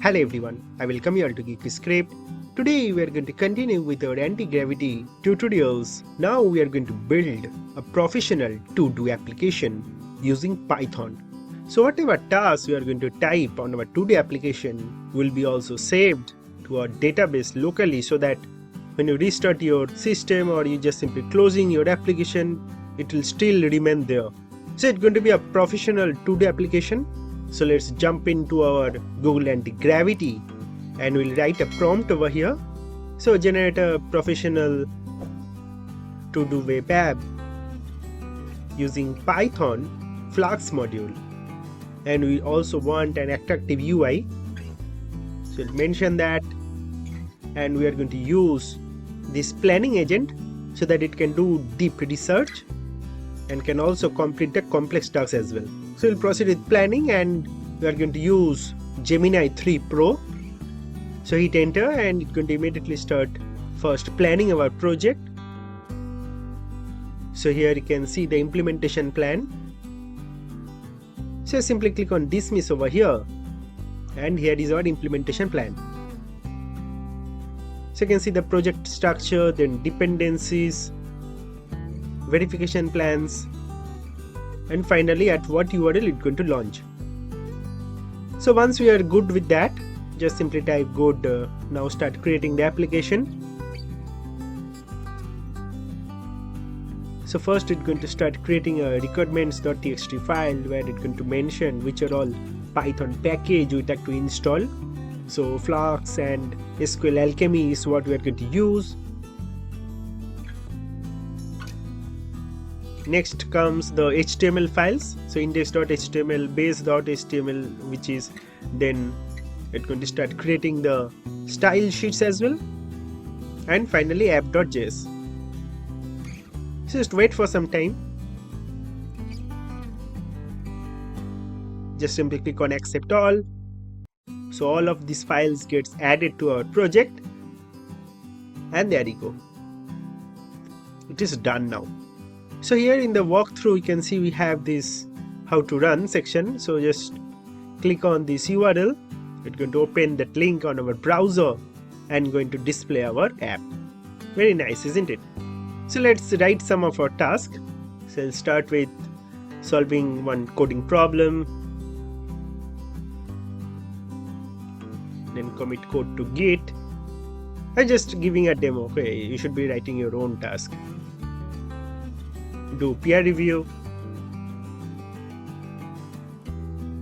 Hello everyone, I welcome you all to Geeky Script. Today we are going to continue with our anti-gravity tutorials. Now we are going to build a professional to-do application using Python. So whatever tasks we are going to type on our to-do application will be also saved to our database locally, so that when you restart your system or you just simply closing your application, it will still remain there. So it's going to be a professional to-do application. So let's jump into our Google Antigravity and we'll write a prompt over here. So generate a professional to-do web app using Python Flux module, and we also want an attractive UI. So we'll mention that, and we are going to use this planning agent so that it can do deep research and can also complete the complex tasks as well. So we'll proceed with planning, and we are going to use Gemini 3 Pro. So hit enter and it's going to immediately start first planning our project. So here you can see the implementation plan. So simply click on dismiss over here, and here is our implementation plan. So you can see the project structure, then dependencies, verification plans, and finally at what URL it's going to launch. So once we are good with that, just simply type good. Now start creating the application. So first it's going to start creating a requirements.txt file where it's going to mention which are all Python package we have to install. So Flux and SQL Alchemy is what we are going to use. Next comes the HTML files. So index.html, base.html, which is then it's going to start creating the style sheets as well. And finally app.js. So just wait for some time. Just simply click on accept all. So all of these files gets added to our project. And there you go. It is done now. So here in the walkthrough you can see we have this how to run section. So just click on this URL. It's going to open that link on our browser and going to display our app. Very nice, isn't it? So let's write some of our tasks. So I'll start with solving one coding problem. Then commit code to Git. I'm just giving a demo. Okay, you should be writing your own task. Do peer review,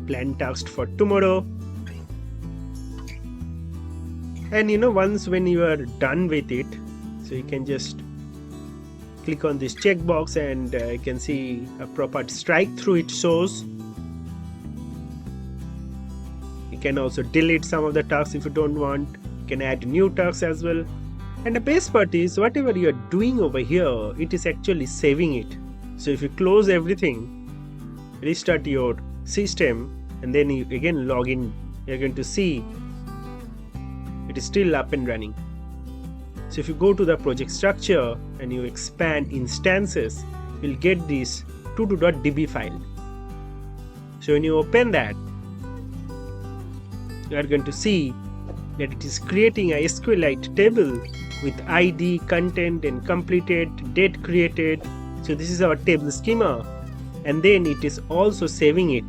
plan task for tomorrow, and once when you are done with it, so you can just click on this checkbox and you can see a proper strike through it shows. You can also delete some of the tasks if you don't want. You can add new tasks as well. And the best part is whatever you are doing over here, it is actually saving it. So if you close everything, restart your system, and then you again log in, you're going to see it is still up and running. So if you go to the project structure and you expand instances, you'll get this todo.db file. So when you open that, you are going to see that it is creating a SQLite table with ID, content, and completed, date created. So this is our table schema, and then it is also saving it.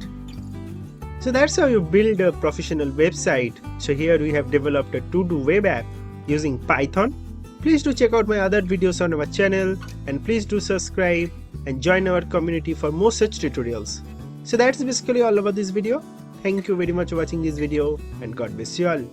So that's how you build a professional website. So here we have developed a to-do web app using Python. Please do check out my other videos on our channel, and please do subscribe and join our community for more such tutorials. So that's basically all about this video. Thank you very much for watching this video, and God bless you all.